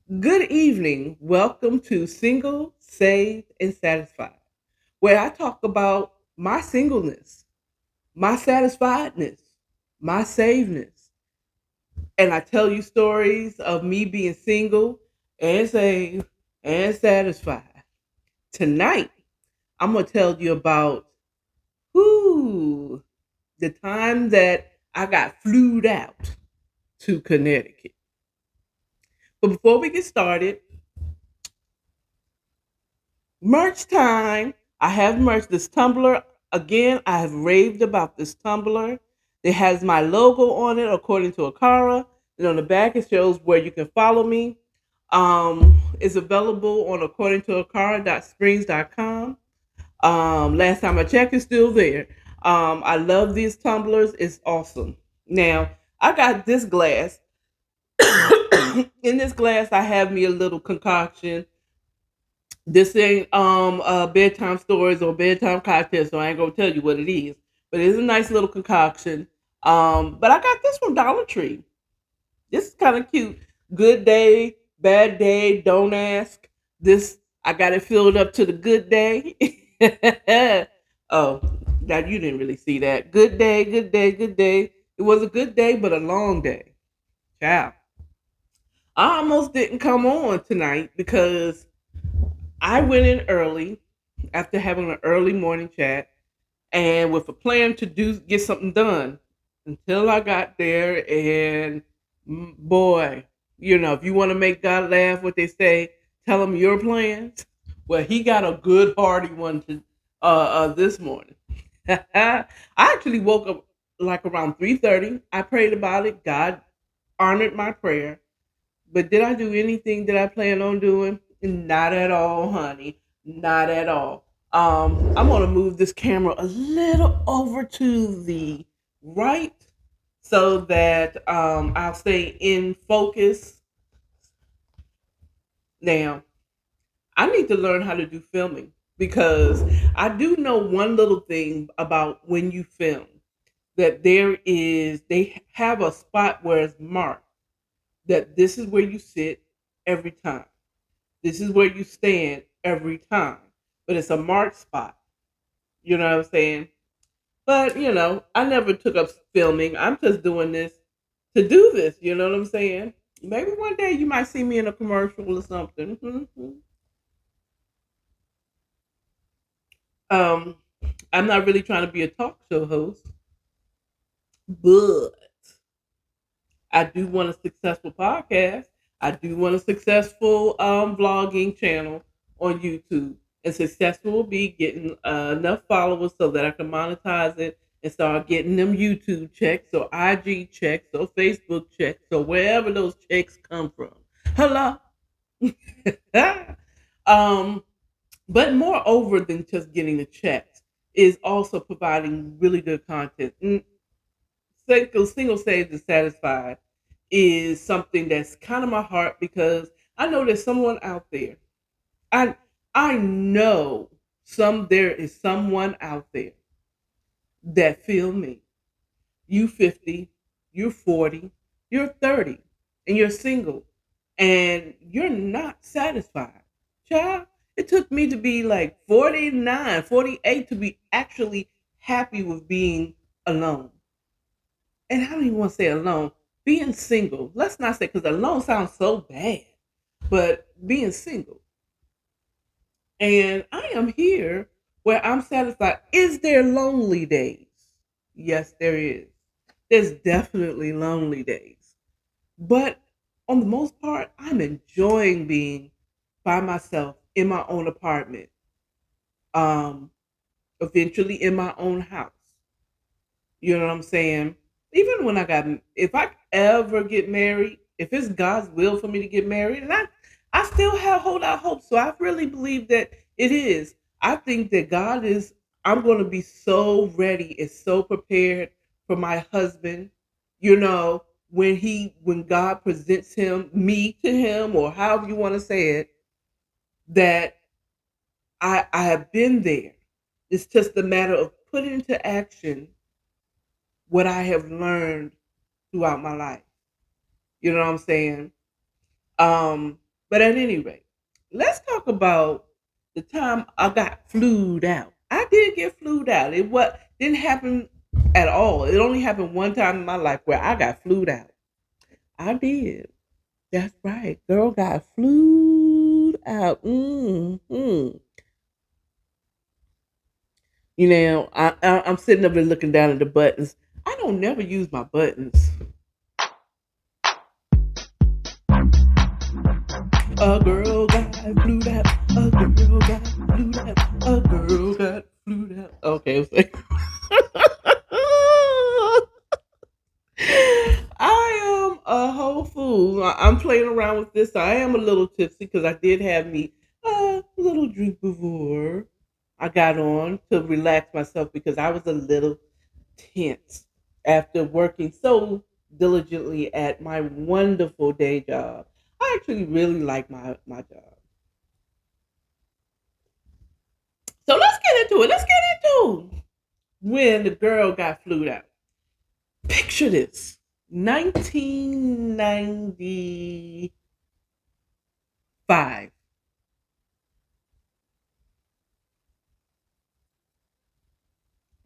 Good evening. Welcome to Single, Saved, and Satisfied, where I talk about my singleness, my satisfiedness, my savedness. And I tell you stories of me being single and saved and satisfied. Tonight, I'm going to tell you about whoo, the time that I got flued out to Connecticut. But before we get started, merch time. I have merch. This tumbler, again, I have raved about this tumbler. It has my logo on it according to Akara. And on the back, it shows where you can follow me. It's available on according to akara.springs.com. Last time I checked, it's still there. I love these tumblers. It's awesome. Now, I got this glass. In this glass, I have me a little concoction. This ain't bedtime stories or bedtime cocktails, so I ain't gonna tell you what it is. But it's a nice little concoction. But I got this from Dollar Tree. This is kind of cute. Good day, bad day, don't ask. This I got it filled up to the good day. Oh, now you didn't really see that. Good day, good day, good day. It was a good day, but a long day. Ciao. I almost didn't come on tonight because I went in early after having an early morning chat and with a plan to do get something done until I got there and boy, if you want to make God laugh, what they say, tell him your plans. Well, he got a good hearty one to this morning. I actually woke up like around 3:30. I prayed about it. God honored my prayer. But did I do anything that I plan on doing? Not at all, honey. Not at all. I'm gonna move this camera a little over to the right so that I'll stay in focus. Now, I need to learn how to do filming because I do know one little thing about when you film that they have a spot where it's marked that this is where you sit every time. This is where you stand every time. But it's a marked spot. You know what I'm saying? But, I never took up filming. I'm just doing this to do this. You know what I'm saying? Maybe one day you might see me in a commercial or something. um, I'm not really trying to be a talk show host, but I do want a successful podcast. I do want a successful vlogging channel on YouTube. And successful will be getting enough followers so that I can monetize it and start getting them YouTube checks or IG checks or Facebook checks or wherever those checks come from. Hello. um, but moreover than just getting the checks is also providing really good content. Single saved and satisfied is something that's kind of my heart because I know there's someone out there. I I know there is someone out there that feel me. You 50, you're 40, you're 30, and you're single and you're not satisfied. Child, it took me to be like 49, 48 to be actually happy with being alone. And I don't even want to say alone, being single. Let's not say because alone sounds so bad, but being single. And I am here where I'm satisfied. Is there lonely days? Yes, there is. There's definitely lonely days. But on the most part, I'm enjoying being by myself in my own apartment. Um, Eventually in my own house. You know what I'm saying? Even when if I ever get married, if it's God's will for me to get married, and I still have hold out hope. So I really believe that it is. I think that I'm going to be so ready and so prepared for my husband, when God presents me to him, or however you want to say it, that I have been there. It's just a matter of putting into action what I have learned throughout my life. You know what I'm saying? Um, But at any rate, let's talk about the time I got flued out. I did get flued out. It what didn't happen at all. It only happened one time in my life where I got flued out. I did. That's right. Girl got flued out. You know, I'm sitting up there looking down at the buttons. I don't never use my buttons. A girl got flued out. A girl got flued out. A girl got flued out. Okay, I'm saying. I am a whole fool. I'm playing around with this. I am a little tipsy because I did have me a little drink before I got on to relax myself because I was a little tense after working so diligently at my wonderful day job. I actually really like my job. So let's get into it. Let's get into when the girl got flued out. Picture this 1995.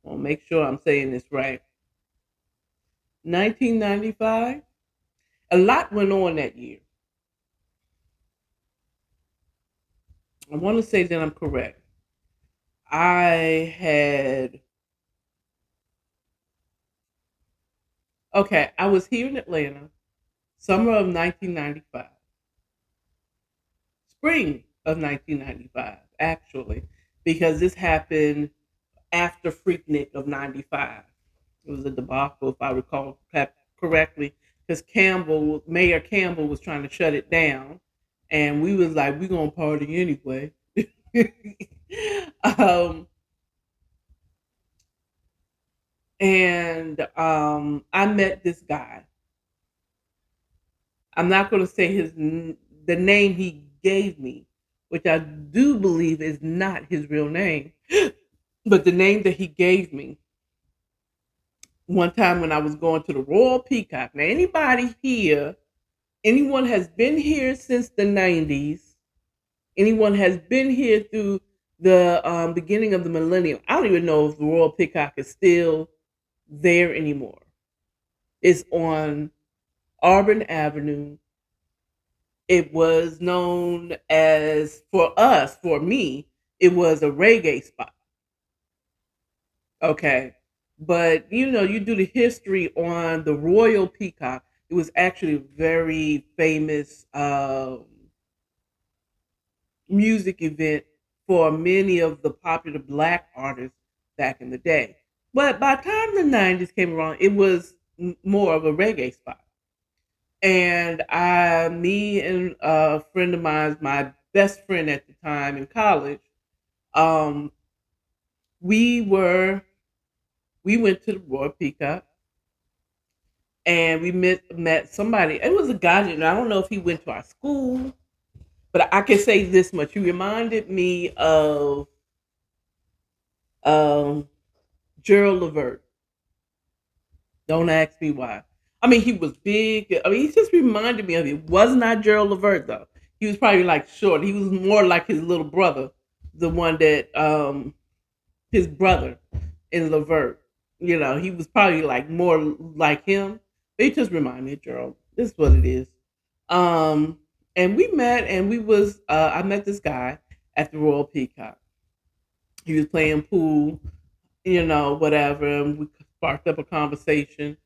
I'll make sure I'm saying this right. 1995. A lot went on that year. I want to say that I'm correct. I had, okay, I was here in Atlanta, summer of 1995, spring of 1995, actually, because this happened after Freaknik of 95. It was a debacle, if I recall correctly, because Mayor Campbell was trying to shut it down. And we was like, we're going to party anyway. um, I met this guy. I'm not going to say the name he gave me, which I do believe is not his real name, but the name that he gave me one time when I was going to the Royal Peacock. Now, anyone has been here since the 90s, anyone has been here through the beginning of the millennium. I don't even know if the Royal Peacock is still there anymore. It's on Auburn Avenue. It was known as, for me, it was a reggae spot. Okay. But you do the history on the Royal Peacock. It was actually a very famous music event for many of the popular black artists back in the day. But by the time the 90s came around, it was more of a reggae spot. And me and a friend of mine, my best friend at the time in college, um, we were we went to the Royal Peacock and we met somebody. It was a guy, I don't know if he went to our school, but I can say this much: he reminded me of um, Gerald Levert. Don't ask me why. I mean, he was big. I mean, he just reminded me of it. Was not Gerald Levert though. He was probably like short. He was more like his little brother, the one that his brother in Levert. He was probably like more like him. They just remind me of Gerald. This is what it is. Um, and we met, and I met this guy at the Royal Peacock. He was playing pool, whatever. And we sparked up a conversation.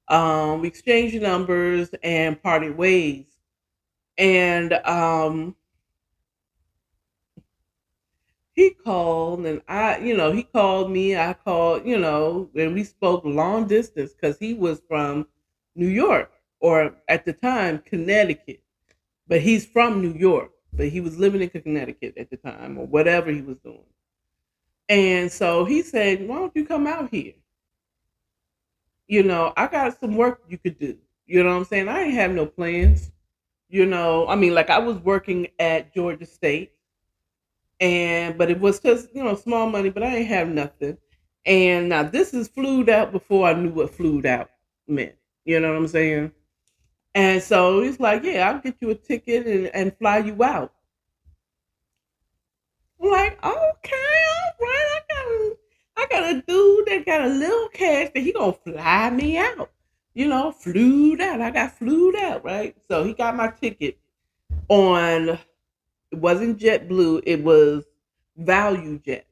We exchanged numbers and parted ways. And he called, and he called me. I called, and we spoke long distance because he was from New York, or at the time Connecticut, but he's from New York, but he was living in Connecticut at the time, or whatever he was doing. And so he said, "Why don't you come out here? I got some work you could do." You know what I'm saying? I ain't have no plans. I mean, like I was working at Georgia State, but it was just small money, but I ain't have nothing. And now this is flued out before I knew what flued out meant. You know what I'm saying? And so he's like, yeah, I'll get you a ticket and fly you out. I'm like, okay, all right. I got a dude that got a little cash that he gonna fly me out. Flew out. I got flew out, right? So he got my ticket on, it wasn't JetBlue, it was Value Jet.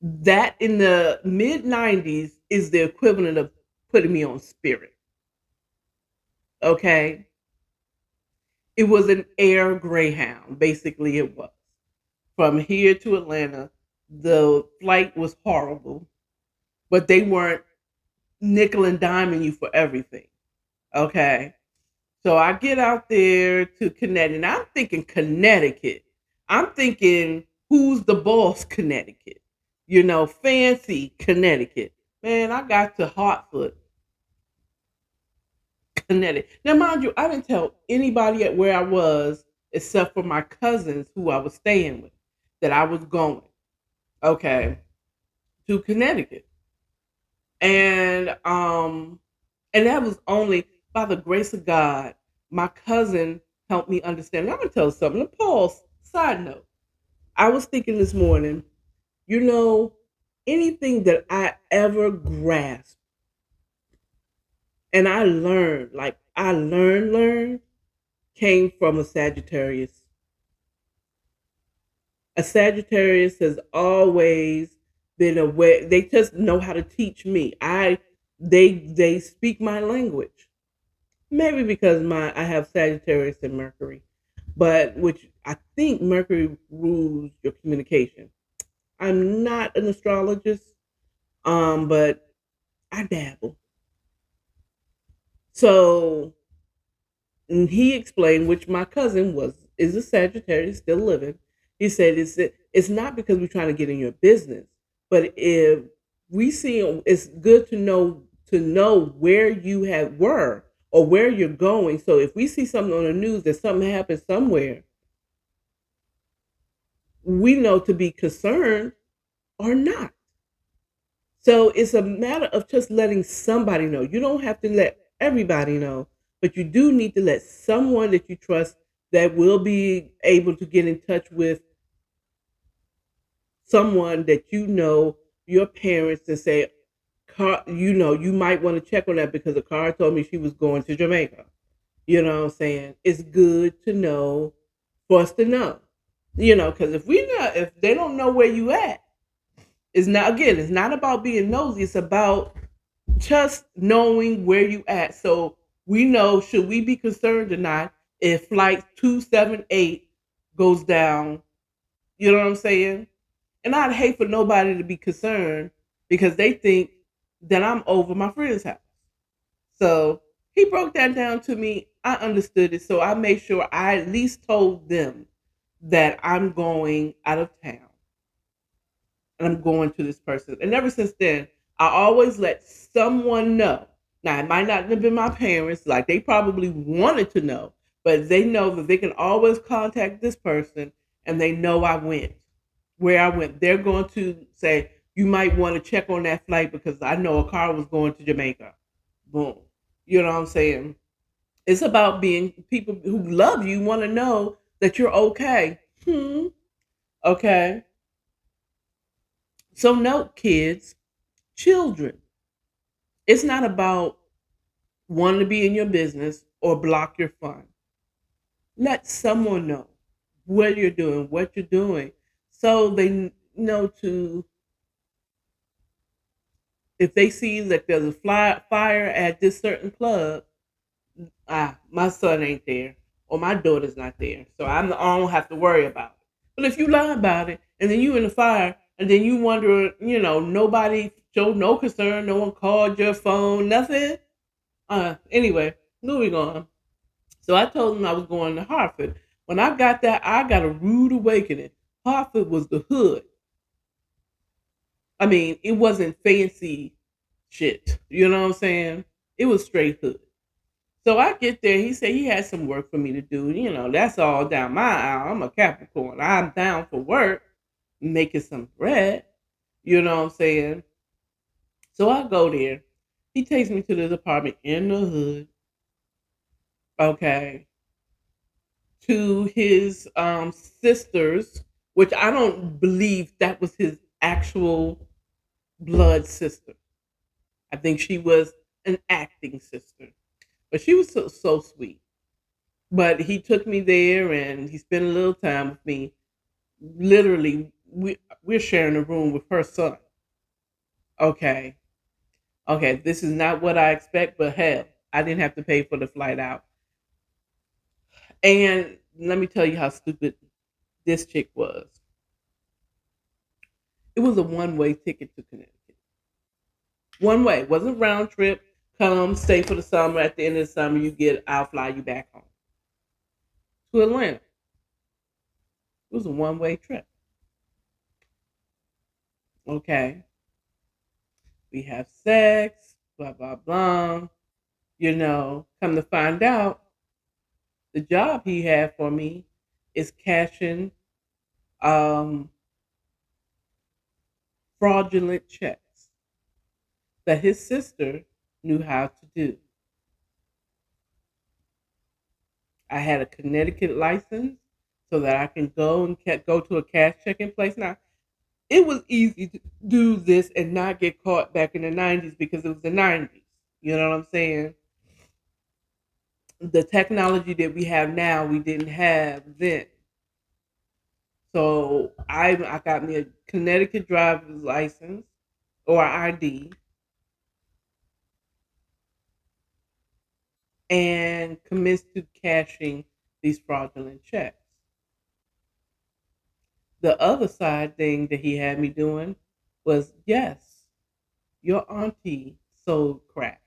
That in the mid 90s is the equivalent of putting me on Spirit. Okay. It was an air Greyhound, basically, it was. From here to Atlanta, the flight was horrible, but they weren't nickel and diming you for everything. Okay. So I get out there to Connecticut, and I'm thinking Connecticut. I'm thinking, who's the boss, Connecticut? Fancy Connecticut. Man, I got to Hartford, Connecticut. Now, mind you, I didn't tell anybody at where I was except for my cousins who I was staying with that I was going, okay, to Connecticut. And that was only by the grace of God. My cousin helped me understand. I'm gonna tell you something. A pause. Side note. I was thinking this morning, you know, anything that I ever grasped and I learned, like I learned, came from a Sagittarius. A Sagittarius has always been a way, they just know how to teach me. They speak my language. Maybe because my I have Sagittarius and Mercury, but which I think Mercury rules your communication. I'm not an astrologist, but I dabble. So and he explained, which my cousin is a Sagittarius, still living. He said it's not because we're trying to get in your business, but if we see, it's good to know where you have were or where you're going. So if we see something on the news that something happened somewhere, we know to be concerned or not. So it's a matter of just letting somebody know. You don't have to let everybody know, but you do need to let someone that you trust that will be able to get in touch with someone that your parents, and say, you might want to check on that because the car told me she was going to Jamaica. You know what I'm saying? It's good to know, for us to know. Because if they don't know where you at, it's not about being nosy. It's about just knowing where you at. So we know, should we be concerned or not if flight 278 goes down? You know what I'm saying? And I'd hate for nobody to be concerned because they think that I'm over my friend's house. So he broke that down to me. I understood it. So I made sure I at least told them that I'm going out of town and I'm going to this person. And ever since then, I always let someone know. Now, it might not have been my parents, like they probably wanted to know, but they know that they can always contact this person and they know I went. Where I went, they're going to say, you might want to check on that flight because I know a car was going to Jamaica. Boom. You know what I'm saying? It's about being, people who love you want to know that you're okay. Okay. So note, kids, children, it's not about wanting to be in your business or block your fun. Let someone know what you're doing, so they know to, if they see that there's a fire at this certain club, my son ain't there or my daughter's not there, so I don't have to worry about it. But if you lie about it and then you in the fire and then you wonder, nobody showed no concern, no one called your phone, nothing. Anyway, moving on. So I told him I was going to Hartford. When I got there, I got a rude awakening. Hartford was the hood. I mean, it wasn't fancy shit. You know what I'm saying? It was straight hood. So I get there. He said he had some work for me to do. That's all down my aisle. I'm a Capricorn. I'm down for work, making some bread. You know what I'm saying? So I go there. He takes me to this apartment in the hood. Okay, to his sisters, which I don't believe that was his actual blood sister. I think she was an acting sister, but she was so sweet. But he took me there and he spent a little time with me. Literally, we're sharing a room with her son. Okay, okay, this is not what I expect, but hell, I didn't have to pay for the flight out. And let me tell you how stupid this chick was. It was a one-way ticket to Connecticut. One way, wasn't round trip. Come stay for the summer. At the end of the summer, you get. I'll fly you back home to Atlanta. It was a one-way trip. Okay, we have sex. Blah blah blah. Come to find out, the job he had for me is cashing um, fraudulent checks that his sister knew how to do. I had a Connecticut license so that I can go and go to a cash checking place. Now, it was easy to do this and not get caught back in the 90s because it was the 90s. You know what I'm saying? The technology that we have now, we didn't have then. So I got me a Connecticut driver's license or ID and commenced to cashing these fraudulent checks. The other side thing that he had me doing was, yes, your auntie sold crack.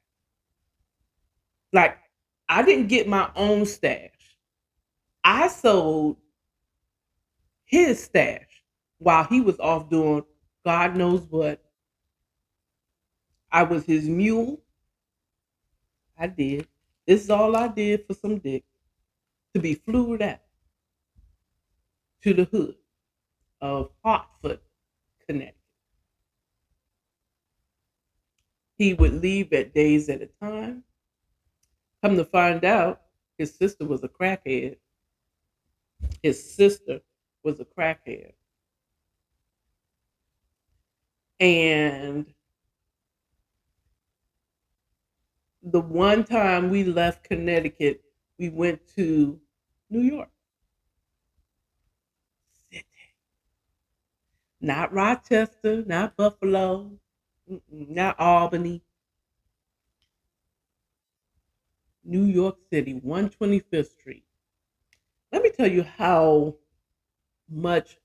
Like, I didn't get my own stash. I sold his stash while he was off doing God knows what. I was his mule. I did. This is all I did for some dick to be flued out to the hood of Hartford, Connecticut. He would leave at days at a time. Come to find out, his sister was a crackhead. His sister was a crackhead. And the one time we left Connecticut, we went to New York City. Not Rochester, not Buffalo, not Albany. New York City, 125th Street. Let me tell you how much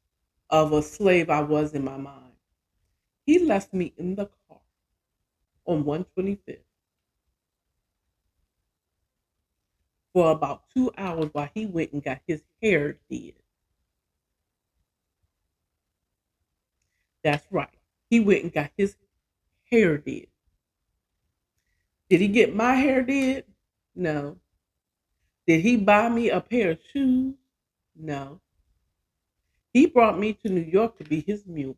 of a slave I was in my mind. He left me in the car on 125th for about 2 hours while he went and got his hair did. That's right. He went and got his hair did. Did he get my hair did? No. Did he buy me a pair of shoes? No. He brought me to New York to be his mule.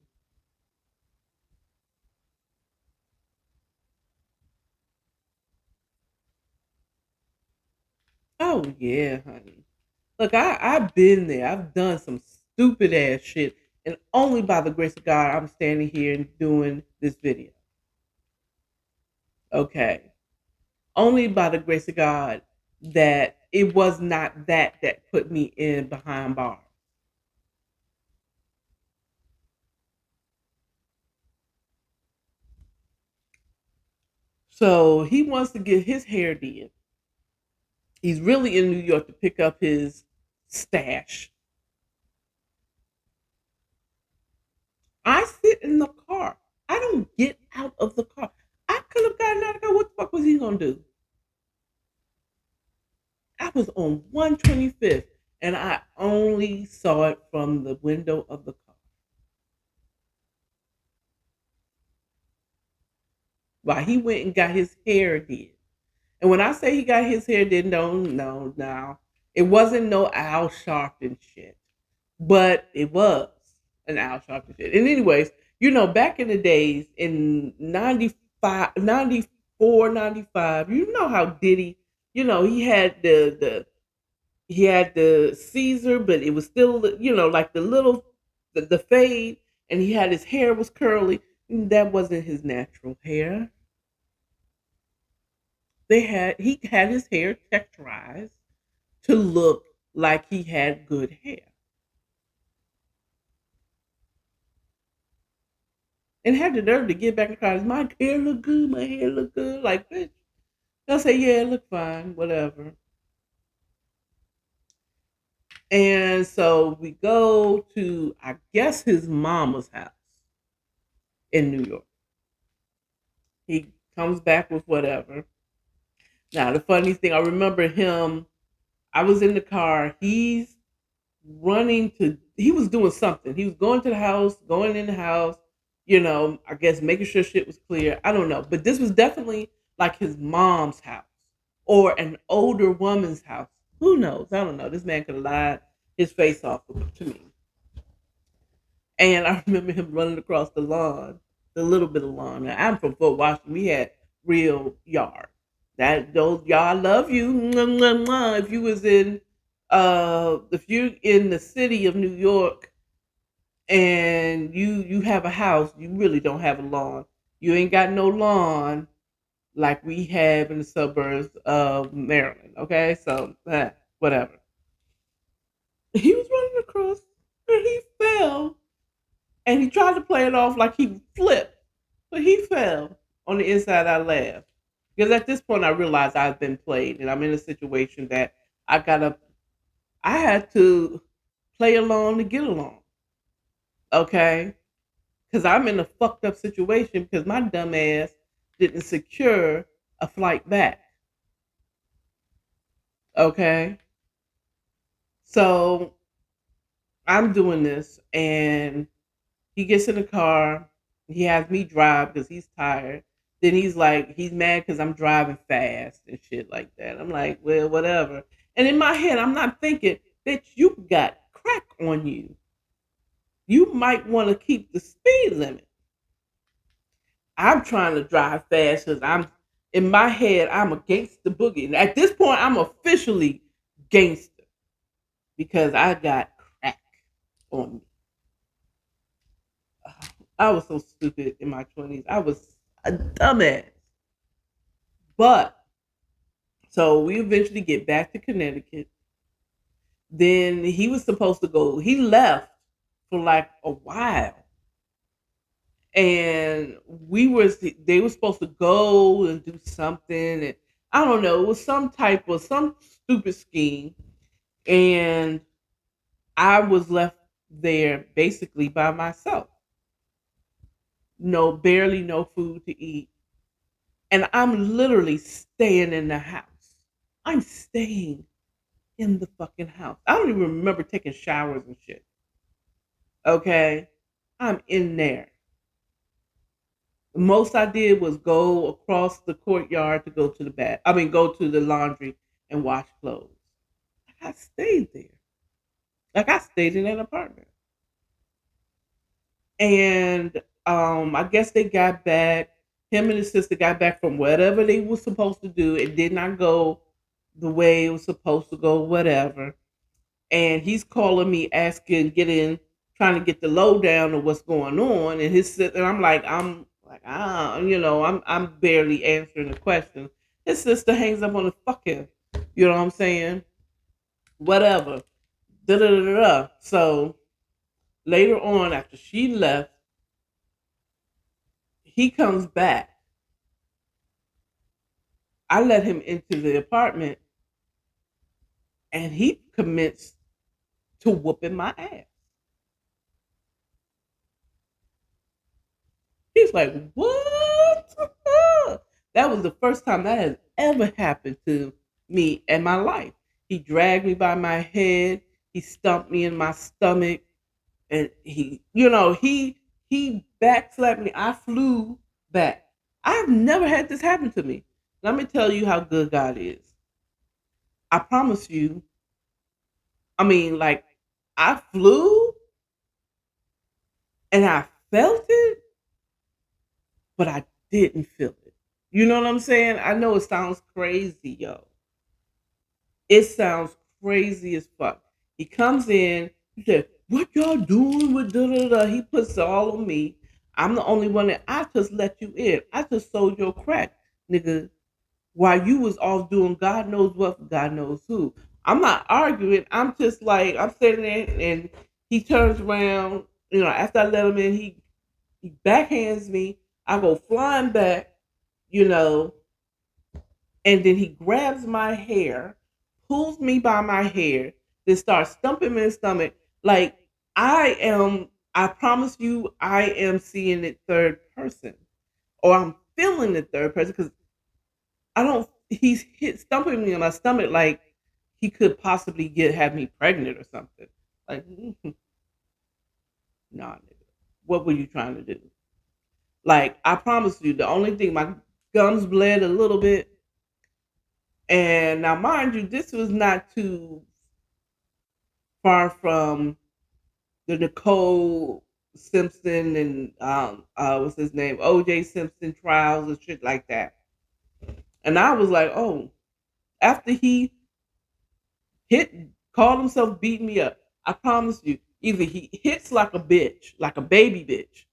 Oh yeah, honey. Look, I've been there. I've done some stupid ass shit. And only by the grace of God I'm standing here and doing this video. Okay. Only by the grace of God that it was not that put me in behind bars. So he wants to get his hair did. He's really in New York to pick up his stash. I sit in the car. I don't get out of the car. I could have gotten out of the car. What the fuck was he gonna do? I was on 125th and I only saw it from the window of the car. While he went and got his hair did. And when I say he got his hair did, no. It wasn't no Al Sharpton shit. But it was an Al Sharpton shit. And anyways, back in the days in 95, 94, 95, you know how Diddy He had the Caesar, but it was still, like the fade, and he had his hair was curly. That wasn't his natural hair. He had his hair texturized to look like he had good hair, and had the nerve to get back and cry. My hair look good. My hair look good. Like, bitch. They'll say, yeah, it look fine, whatever. And so we go to, I guess, his mama's house in New York. He comes back with whatever. Now, the funny thing, I remember him. I was in the car. He was doing something. He was going to the house, going in the house, I guess making sure shit was clear. I don't know. But this was definitely like his mom's house or an older woman's house. Who knows? I don't know. This man could have lied his face off to me. And I remember him running across the lawn, the little bit of lawn. Now, I'm from Fort Washington. We had real yard. Those y'all love you. Mwah, mwah, mwah. If you're in the city of New York and you have a house, you really don't have a lawn. You ain't got no lawn like we have in the suburbs of Maryland. Okay, so whatever. He was running across and he fell, and he tried to play it off like he flipped, but he fell. On the inside, I laughed because at this point I realized I've been played, and I'm in a situation that I gotta, I had to play along to get along. Okay, because I'm in a fucked up situation because my dumb ass didn't secure a flight back. Okay, so I'm doing this, and he gets in the car. He has me drive because he's tired. Then he's like, he's mad because I'm driving fast and shit like that. I'm like, well, whatever. And in my head, I'm not thinking, bitch, you got crack on you. You might want to keep the speed limit. I'm trying to drive fast because in my head, I'm against the boogie. And at this point, I'm officially gangster because I got crack on me. I was so stupid in my 20s. I was a dumbass. But so we eventually get back to Connecticut. Then he was supposed to go. He left for like a while, and they were supposed to go and do something. And I don't know. It was some stupid scheme, and I was left there basically by myself. Barely no food to eat, and I'm literally staying in the house. I'm staying in the fucking house. I don't even remember taking showers and shit. Okay. I'm in there. The most I did was go across the courtyard to go to the bath. I mean, go to the laundry and wash clothes. I stayed there. Like I stayed in an apartment. And I guess they got back. Him and his sister got back from whatever they were supposed to do. It did not go the way it was supposed to go, whatever. And he's calling me asking, trying to get the lowdown of what's going on. And I'm barely answering the question. His sister hangs up on the fucking, you know what I'm saying? Whatever. Da da da da. So later on, after she left, he comes back. I let him into the apartment, and he commits to whooping my ass. He's like, what? That was the first time that has ever happened to me in my life. He dragged me by my head. He stumped me in my stomach, and he backslapped me. I flew back. I've never had this happen to me. Let me tell you how good God is. I promise you. I mean, like, I flew and I felt it, but I didn't feel it. You know what I'm saying? I know it sounds crazy, yo. It sounds crazy as fuck. He comes in, he said, "What y'all doing with da da da?" He puts it all on me. I'm the only one that I just let you in. I just sold your crack, nigga, while you was off doing God knows what for God knows who. I'm not arguing. I'm just like, I'm sitting there and he turns around, after I let him in, he backhands me. I go flying back, you know, and then he grabs my hair, pulls me by my hair, then starts stumping me in the stomach. Like I promise you, I am seeing it third person, or I'm feeling it third person because I don't. He's stumping me in my stomach like he could possibly have me pregnant or something. Like, nah, nigga. What were you trying to do? Like, I promise you, the only thing my gums bled a little bit. And now, mind you, this was not too far from the Nicole Simpson and what's his name, O.J. Simpson trials and shit like that. And I was like, oh, after he hit, called himself beating me up, I promise you, either he hits like a bitch, like a baby bitch,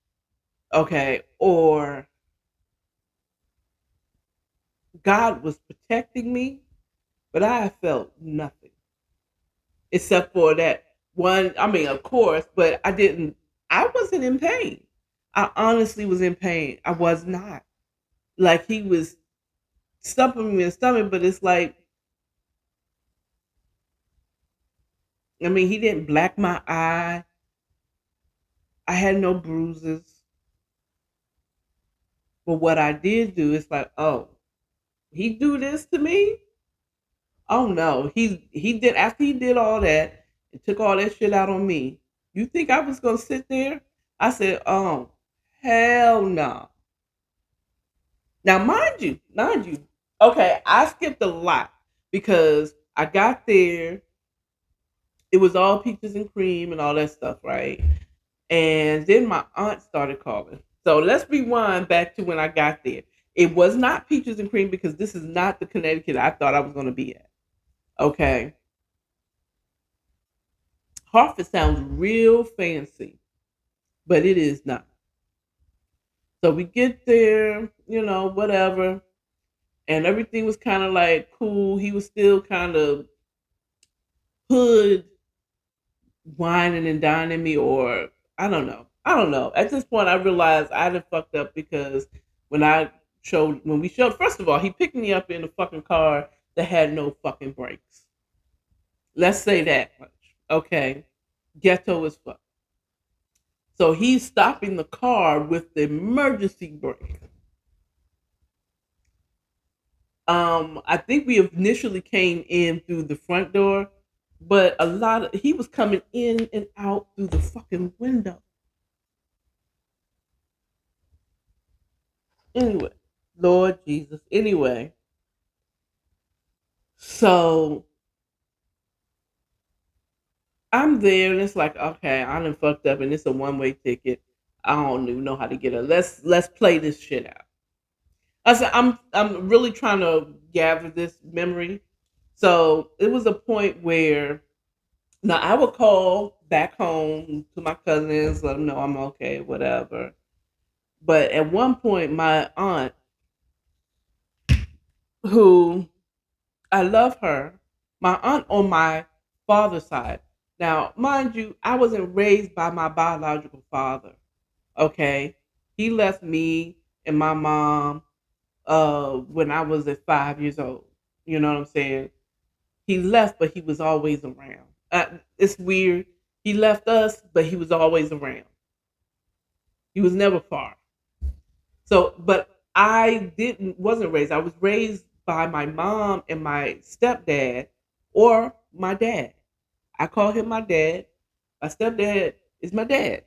okay, or God was protecting me, but I felt nothing except for that one. I mean, of course, but I wasn't in pain. I honestly was in pain. I was not. Like he was stumping me in the stomach, but it's like, I mean, he didn't black my eye. I had no bruises. But what I did do is like, oh, he do this to me? Oh no. He did after he did all that and took all that shit out on me. You think I was gonna sit there? I said, oh, hell no. Now mind you, okay, I skipped a lot because I got there, it was all peaches and cream and all that stuff, right? And then my aunt started calling. So let's rewind back to when I got there. It was not peaches and cream because this is not the Connecticut I thought I was going to be at. Okay. Hartford sounds real fancy, but it is not. So we get there, whatever. And everything was kind of like cool. He was still kind of hood whining and dining me, or I don't know. I don't know. At this point, I realized I had fucked up because when we showed, first of all, he picked me up in a fucking car that had no fucking brakes. Let's say that much. Okay. Ghetto as fuck. So he's stopping the car with the emergency brake. I think we initially came in through the front door, but he was coming in and out through the fucking window. Anyway, Lord Jesus. Anyway, so I'm there and it's like, okay, I done fucked up and it's a one-way ticket. I don't even know how to get it. Let's play this shit out. I said I'm really trying to gather this memory. So it was a point where now I would call back home to my cousins, let them know I'm okay, whatever. But at one point, my aunt, who I love her, my aunt on my father's side. Now, mind you, I wasn't raised by my biological father. Okay, he left me and my mom when I was at 5 years old. You know what I'm saying? He left, but he was always around. It's weird. He left us, but he was always around. He was never far. So, but I didn't wasn't raised. I was raised by my mom and my stepdad or my dad. I call him my dad. My stepdad is my dad.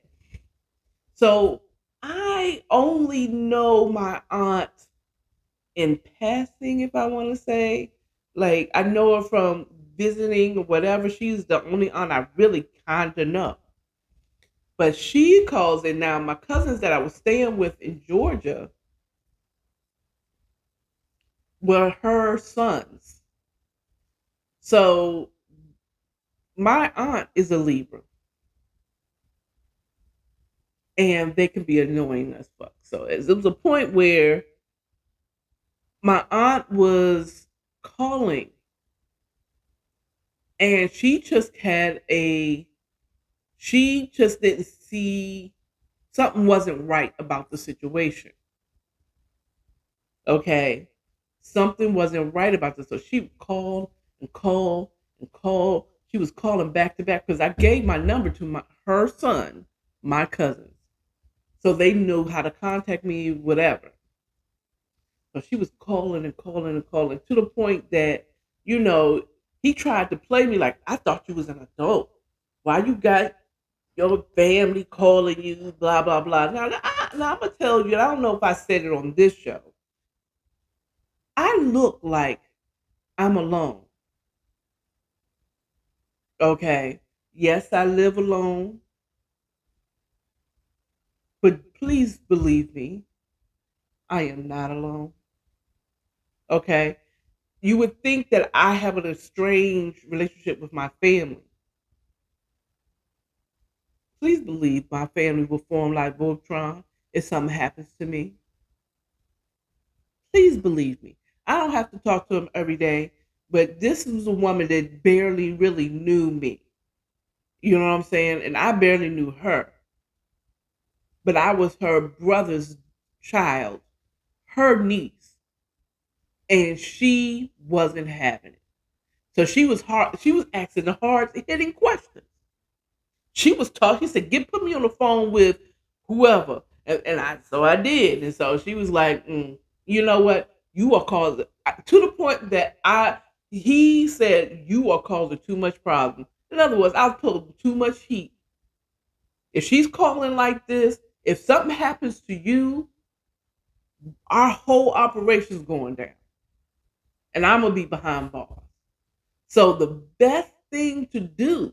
So I only know my aunt in passing, if I want to say. Like I know her from visiting or whatever. She's the only aunt I really kind of know. But she calls it now. My cousins that I was staying with in Georgia were her sons. So my aunt is a Libra, and they can be annoying as fuck. So it was a point where my aunt was calling, and she just didn't see something wasn't right about the situation. Okay. Something wasn't right about this. So she would call and call and call. She was calling back to back because I gave my number to her son, my cousins. So they knew how to contact me, whatever. So she was calling and calling and calling to the point that, you know, he tried to play me like I thought you was an adult. Why you got your family calling you, blah, blah, blah. Now I'm going to tell you, I don't know if I said it on this show. I look like I'm alone. Okay. Yes, I live alone, but please believe me, I am not alone. Okay. You would think that I have an estranged relationship with my family. Please believe my family will form like Voltron if something happens to me. Please believe me. I don't have to talk to them every day, but this was a woman that barely really knew me. You know what I'm saying? And I barely knew her, but I was her brother's child, her niece, and she wasn't having it. So she was hard. She was asking the hard hitting questions. She was talking. She said, "Get put me on the phone with whoever," and I did. And so she was like, "You know what? You are causing," to the point that I he said, "You are causing too much problem." In other words, I was pulling too much heat. If she's calling like this, if something happens to you, our whole operation's going down, and I'm gonna be behind bars. So the best thing to do,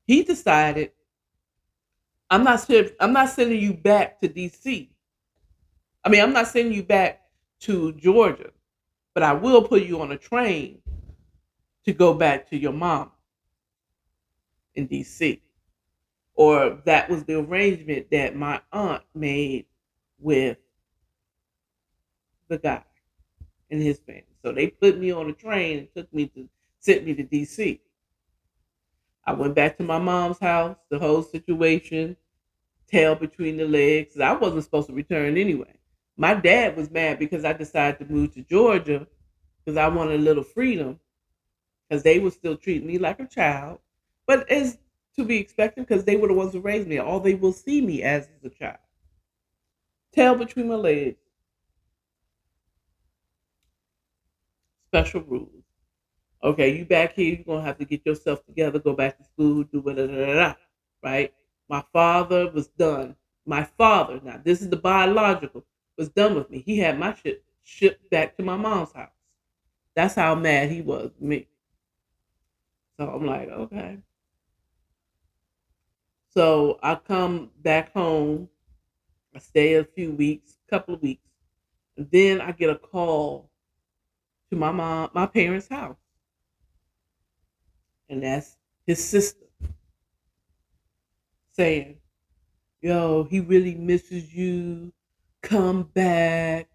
he decided, I'm not sending you back to DC. I mean, I'm not sending you back to Georgia, but I will put you on a train to go back to your mom in DC. Or that was the arrangement that my aunt made with the guy and his family. So they put me on a train and sent me to DC. I went back to my mom's house, the whole situation, tail between the legs. I wasn't supposed to return anyway. My dad was mad because I decided to move to Georgia because I wanted a little freedom because they were still treating me like a child. But it's to be expected because they were the ones who raised me. All they will see me as is a child. Tail between my legs. Special rules. Okay, you back here, you're gonna have to get yourself together, go back to school, do whatever, right? My father was done. My father, now this is the biological, was done with me. He had my shit shipped back to my mom's house. That's how mad he was with me. So I'm like, okay. So I come back home, I stay a few weeks, couple of weeks, and then I get a call to my parents' house, and that's his sister saying, "Yo, he really misses you. Come back.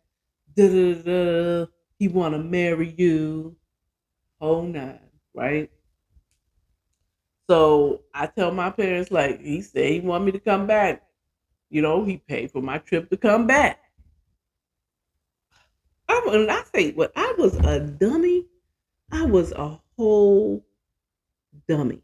Da da da. He want to marry you. Whole nine, right?" So I tell my parents, like, he said he want me to come back. You know, he paid for my trip to come back. And I say, what? I was a dummy. I was a whole dummy.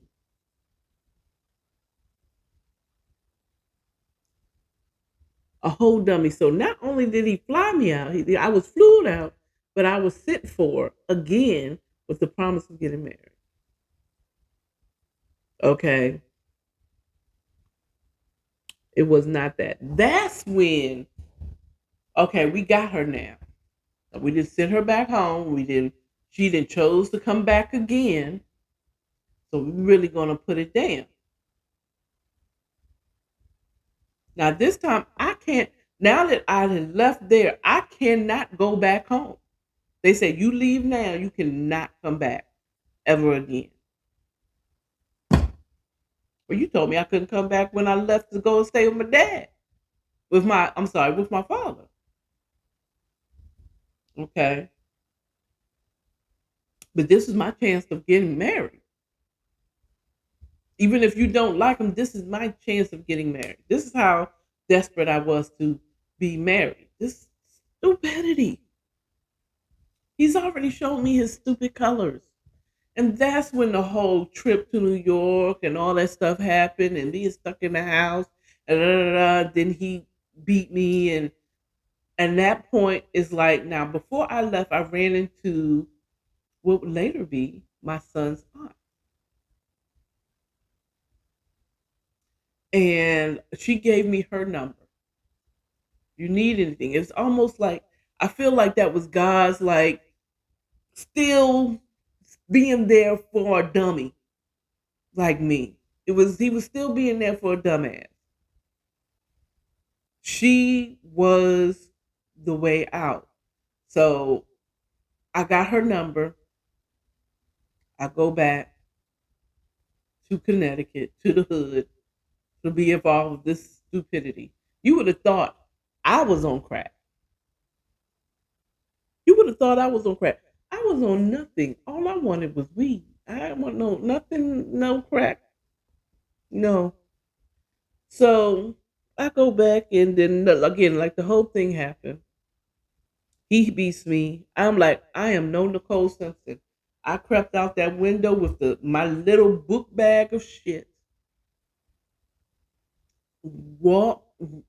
A whole dummy. So not only did he fly me out, I was flew out, but I was sent for again with the promise of getting married. Okay, it was not that. That's when, okay, we got her now. We didn't send her back home. We didn't. She didn't chose to come back again. So we're really gonna put it down. Now this time I can't. Now that I had left there, I cannot go back home. They said you leave now, you cannot come back. ever again. Well, you told me I couldn't come back when I left to go and stay with my dad. With my father. Okay. But this is my chance of getting married. Even if you don't like him, this is my chance of getting married. This is how desperate I was to be married. This stupidity. He's already shown me his stupid colors. And that's when the whole trip to New York and all that stuff happened and being stuck in the house. And then he beat me. And that point is like, now, before I left, I ran into what would later be my son's aunt. And she gave me her number. You need anything. It's almost like, I feel like that was God's, like, still being there for a dummy like me. He was still being there for a dumbass. She was the way out. So I got her number. I go back to Connecticut, to the hood, to be involved with this stupidity. You would have thought I was on crack. You would have thought I was on crack. I was on nothing. All I wanted was weed. I want no nothing, no crack. No. So I go back and then again, like the whole thing happened. He beats me. I'm like, I am no Nicole Simpson. I crept out that window with my little book bag of shit. Walk,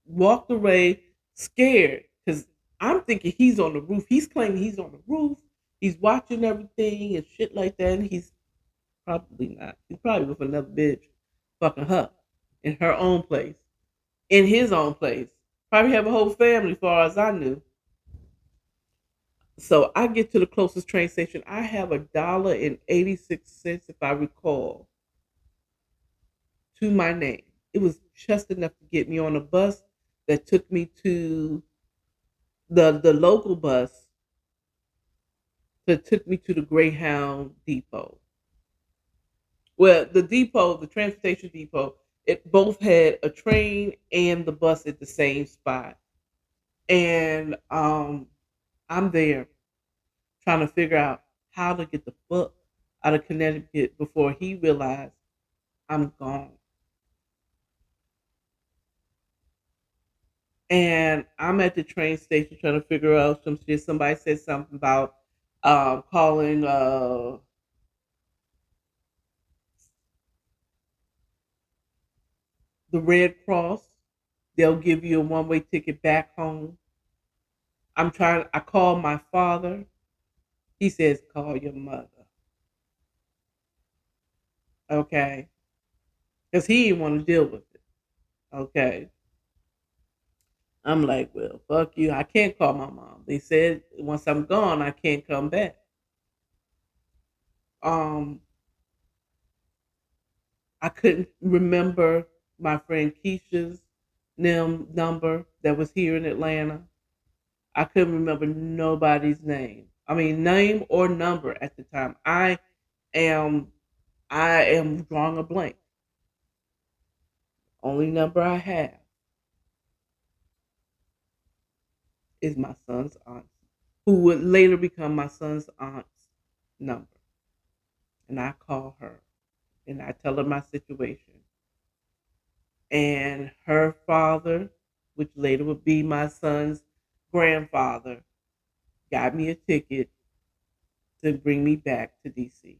Walked away scared because I'm thinking he's on the roof. He's claiming he's on the roof. He's watching everything and shit like that. And he's probably not. He's probably with another bitch fucking her in her own place, in his own place. Probably have a whole family, as far as I knew. So I get to the closest train station. I have $1.86, if I recall, to my name. It was just enough to get me on a bus that took me to the local bus that took me to the Greyhound depot. Well, the transportation depot, it both had a train and the bus at the same spot. And I'm there trying to figure out how to get the fuck out of Connecticut before he realized I'm gone. And I'm at the train station trying to figure out some shit. Somebody said something about calling the Red Cross. They'll give you a one-way ticket back home. I call my father. He says, call your mother. Okay. Because he didn't want to deal with it. Okay. I'm like, well, fuck you. I can't call my mom. They said once I'm gone, I can't come back. Um, I couldn't remember my friend Keisha's number that was here in Atlanta. I couldn't remember nobody's name. I mean, name or number at the time. Am I am drawing a blank. Only number I have is my son's aunt, who would later become my son's aunt's number. And I call her and I tell her my situation. And her father, which later would be my son's grandfather, got me a ticket to bring me back to DC.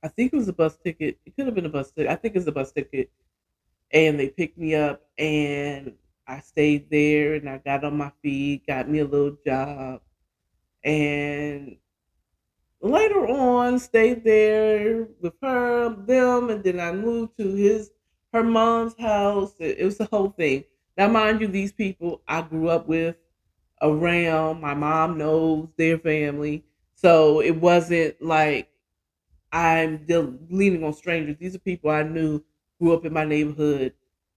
I think it was a bus ticket. It could have been a bus ticket. I think it was a bus ticket. And they picked me up and I stayed there and I got on my feet, got me a little job. And later on stayed there with them, and then I moved to her mom's house. It was the whole thing. Now, mind you, these people I grew up with around. My mom knows their family, so it wasn't like leaning on strangers. These are people I knew, grew up in my neighborhood.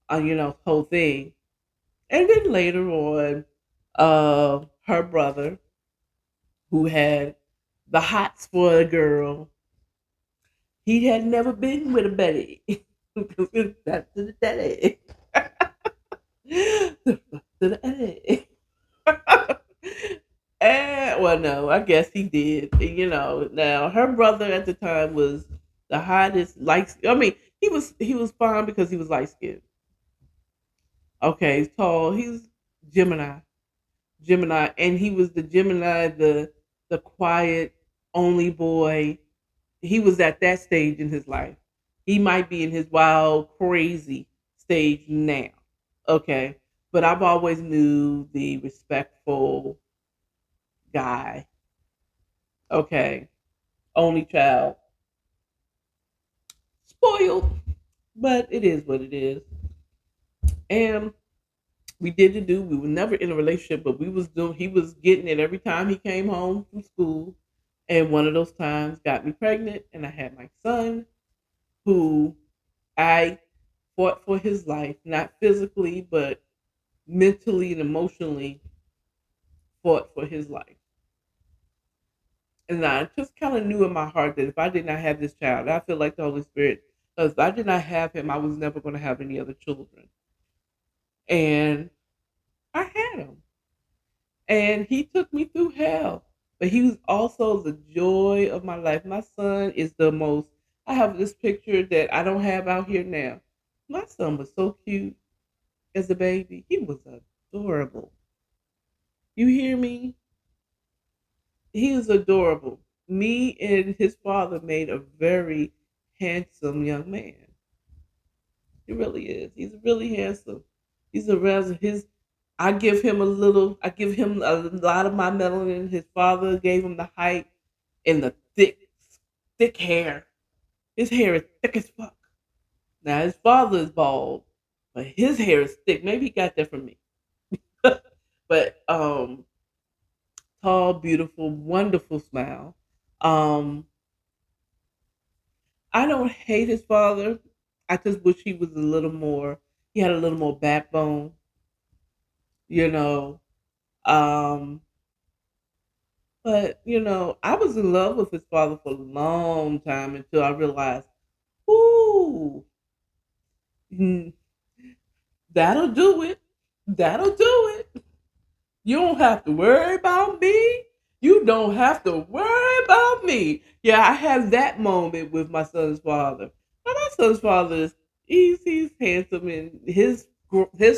Whole thing. And then later on, her brother, who had the hots for a girl. He had never been with a Betty. Back to the daddy. To the daddy. And well, no, I guess he did. Now her brother at the time was the hottest. I mean, he was fine because he was light skinned. Okay, he's tall. He's Gemini. Gemini, and he was the Gemini, the quiet, only boy. He was at that stage in his life. He might be in his wild, crazy stage now. Okay, but I've always knew the respectful guy. Okay, only child, spoiled, but it is what it is. And we did the do. We were never in a relationship, but we was doing. He was getting it every time he came home from school, and one of those times got me pregnant, and I had my son, who I fought for his life, not physically, but mentally and emotionally fought for his life. And I just kind of knew in my heart that if I did not have this child, I feel like the Holy Spirit, because if I did not have him, I was never going to have any other children. And I had him. And he took me through hell. But he was also the joy of my life. My son is the most, I have this picture that I don't have out here now. My son was so cute as a baby. He was adorable. You hear me? He was adorable. Me and his father made a very handsome young man. He really is. He's really handsome. He's a rather his. I give him a lot of my melanin. His father gave him the height and the thick hair. His hair is thick as fuck. Now his father is bald, but his hair is thick. Maybe he got that from me. But tall, beautiful, wonderful smile. Um, I don't hate his father. I just wish he was a little more. He had a little more backbone. You know. Um, but I was in love with his father for a long time until I realized, ooh, mm, that'll do it. That'll do it. You don't have to worry about me. You don't have to worry about me. Yeah, I had that moment with my son's father. Now, my son's father is he's handsome, and his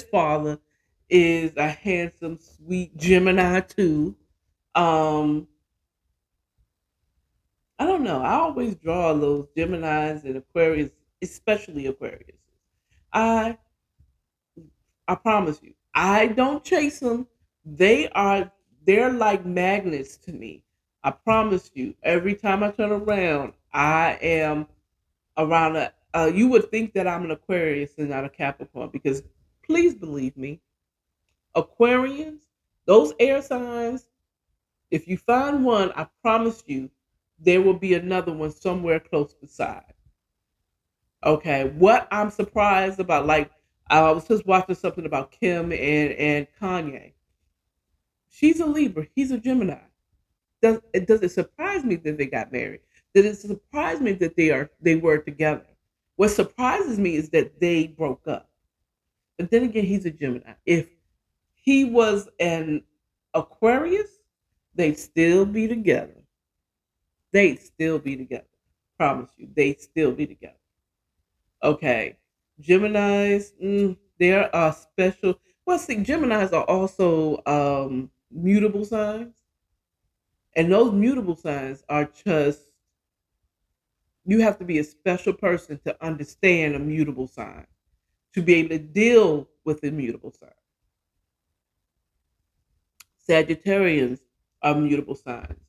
father is a handsome, sweet Gemini too. Um, I don't know. I always draw those Geminis and Aquarius, especially Aquarius. I I promise you, I don't chase them. They are they're like magnets to me. I promise you. Every time I turn around, I am around a. You would think that I'm an Aquarius and not a Capricorn because please believe me, Aquarians, those air signs. If you find one, I promise you, there will be another one somewhere close beside. Okay, what I'm surprised about, like I was just watching something about Kim and Kanye. She's a Libra. He's a Gemini. Does it surprise me that they got married? Does it surprise me that they were together? What surprises me is that they broke up. But then again, he's a Gemini. If he was an Aquarius, they'd still be together. They'd still be together. Promise you, they'd still be together. Okay. Geminis, there are special. Well, see, Geminis are also mutable signs. And those mutable signs are just, you have to be a special person to understand a mutable sign, to be able to deal with a mutable sign. Sagittarians are mutable signs.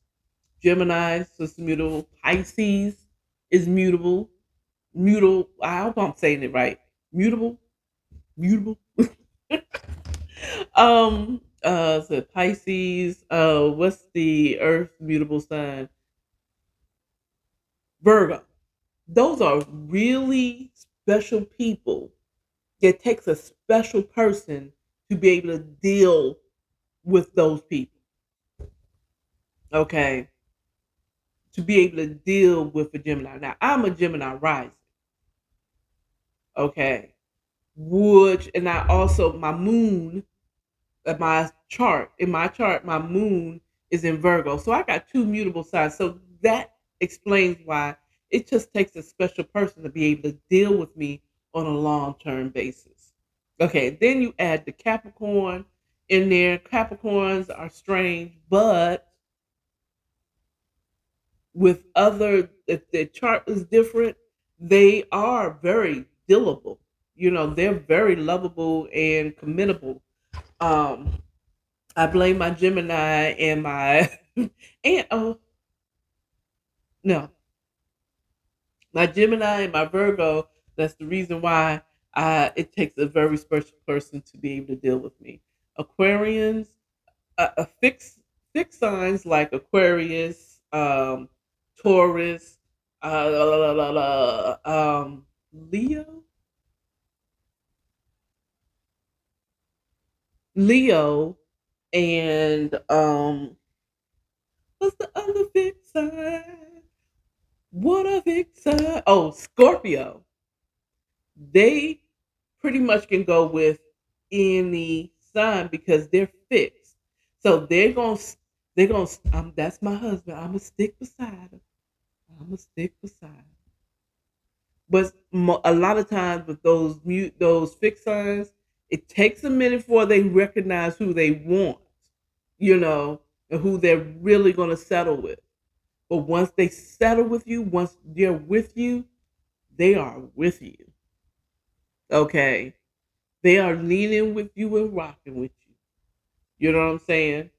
Gemini is mutable. Pisces is mutable. Mutable. I hope I'm saying it right. Mutable. Mutable. So Pisces. What's the Earth mutable sign? Virgo. Those are really special people. It takes a special person to be able to deal with those people. Okay, to be able to deal with a Gemini. Now, I'm a Gemini rising. Okay, which, and I also, my moon, in my chart, my moon is in Virgo. So I got two mutable signs. So that explains why it just takes a special person to be able to deal with me on a long-term basis. Okay, then you add the Capricorn in there. Capricorns are strange, but with other, if the chart is different, they are very dealable. You know, they're very lovable and committable. Um, I blame my Gemini and my and oh no, my Gemini and my Virgo. That's the reason why it takes a very special person to be able to deal with me. Aquarians, a fixed signs like Aquarius, Taurus, Leo, Leo, and what's the other fixed sign? What a vixen. Oh, Scorpio. They pretty much can go with any sign because they're fixed. So they're gonna that's my husband. I'ma stick beside him. I'ma stick beside him. But a lot of times with those fixed signs, it takes a minute before they recognize who they want, you know, and who they're really gonna settle with. But once they settle with you, once they're with you, they are with you. Okay. They are leaning with you and rocking with you. You know what I'm saying?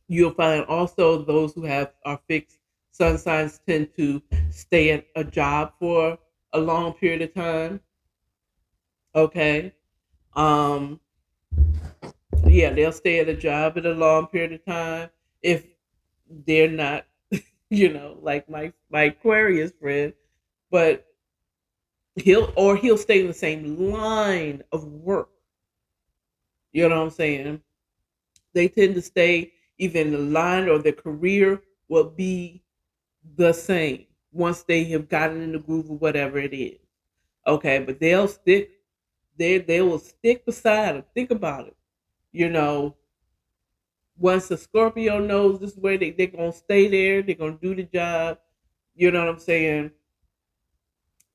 You'll find also those who have are fixed sun signs tend to stay at a job for a long period of time. Okay. Um, yeah, they'll stay at a job at a long period of time if they're not, like my Aquarius friend, but he'll stay in the same line of work. You know what I'm saying? They tend to stay either in the line or their career will be the same once they have gotten in the groove of whatever it is. Okay, but they will stick beside them. Think about it. You know, once a Scorpio knows this way, they're gonna stay there, they're gonna do the job. You know what I'm saying?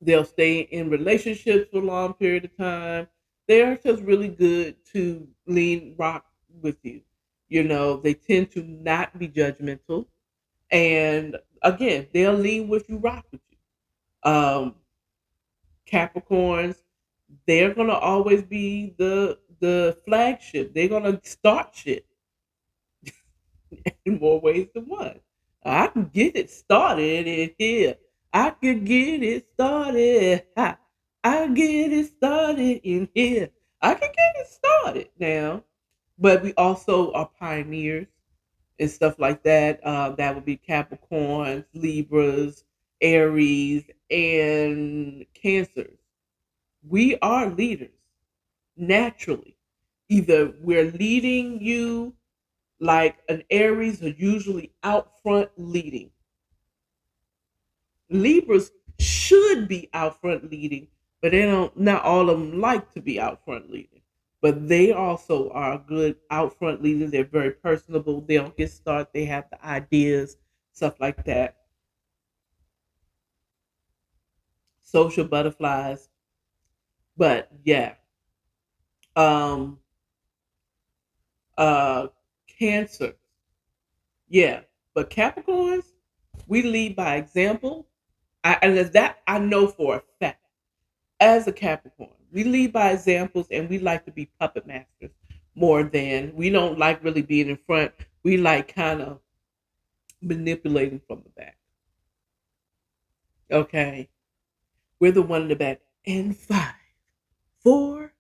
They'll stay in relationships for a long period of time. They are just really good to lean rock with you. You know, they tend to not be judgmental. And again, they'll lean with you, rock with you. Capricorns, they're gonna always be the flagship. They're gonna start shit in more ways than one. I can get it started in here. I can get it started. Ha. I get it started in here. I can get it started now. But we also are pioneers and stuff like that. That would be Capricorns, Libras, Aries, and Cancers. We are leaders naturally. Either we're leading you like an Aries are usually out front leading. Libras should be out front leading, but they don't. Not all of them like to be out front leading, but they also are good out front leaders. They're very personable. They'll get started. They have the ideas, stuff like that. Social butterflies, but yeah, um, uh, Cancer, yeah, but Capricorns, we lead by example. And that I know for a fact. As a Capricorn, we lead by examples and we like to be puppet masters more than we don't like really being in front. We like kind of manipulating from the back. Okay. We're the one in the back. And five, four,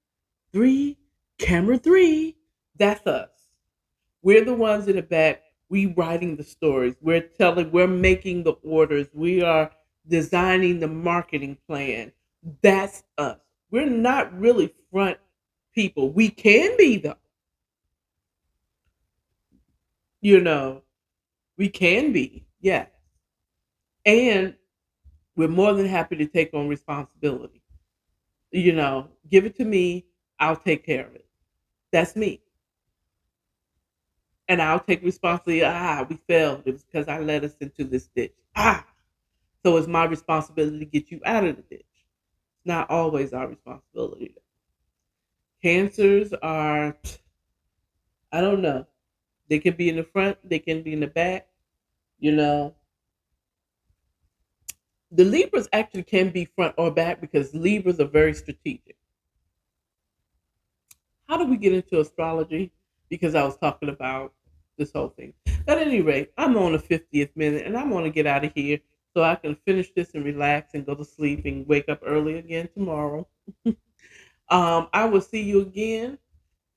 three, camera three. That's us. We're the ones in the back. We writing the stories. We're making the orders. We are designing the marketing plan. That's us. We're not really front people. We can be though. You know, we can be, yeah. And we're more than happy to take on responsibility. You know, give it to me, I'll take care of it. That's me. And I'll take responsibility. We failed. It was because I led us into this ditch. So it's my responsibility to get you out of the ditch. It's not always our responsibility. Cancers are, I don't know. They can be in the front, they can be in the back. You know, the Libras actually can be front or back because Libras are very strategic. How did we get into astrology? Because I was talking about this whole thing. At any rate, I'm on the 50th minute and I want to get out of here so I can finish this and relax and go to sleep and wake up early again tomorrow. I will see you again.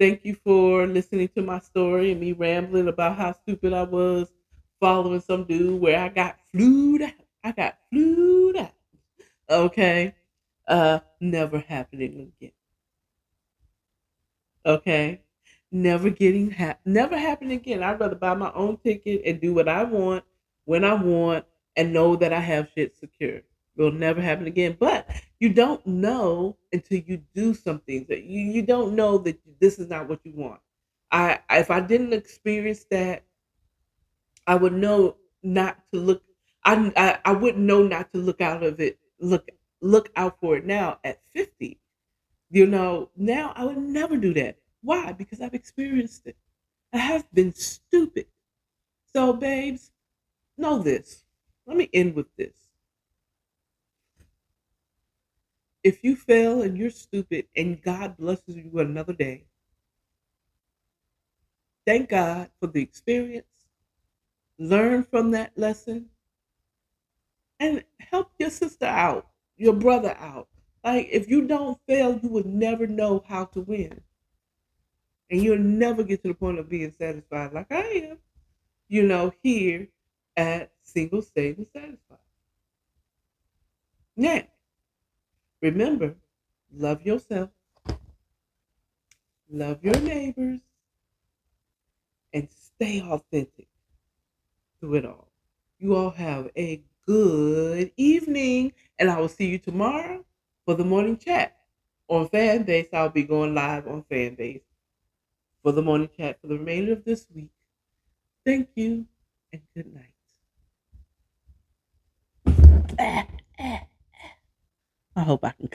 Thank you for listening to my story and me rambling about how stupid I was following some dude where I got flued out. I got flued out. Okay. Never happening again. Okay. Never happening again. I'd rather buy my own ticket and do what I want when I want and know that I have shit secure. Will never happen again. But you don't know until you do something that you don't know that this is not what you want. If I didn't experience that, I would know not to look. I wouldn't know not to look out of it. Look out for it now at 50. You know, now I would never do that. Why? Because I've experienced it. I have been stupid. So, babes, know this. Let me end with this. If you fail and you're stupid and God blesses you with another day, thank God for the experience. Learn from that lesson and help your sister out, your brother out. Like, if you don't fail, you would never know how to win. And you'll never get to the point of being satisfied like I am, here at Single, Stable, Satisfied. Now, remember, love yourself, love your neighbors, and stay authentic through it all. You all have a good evening, and I will see you tomorrow for the morning chat. On Fanbase, I'll be going live on Fanbase for the morning chat for the remainder of this week. Thank you, and good night. I hope I can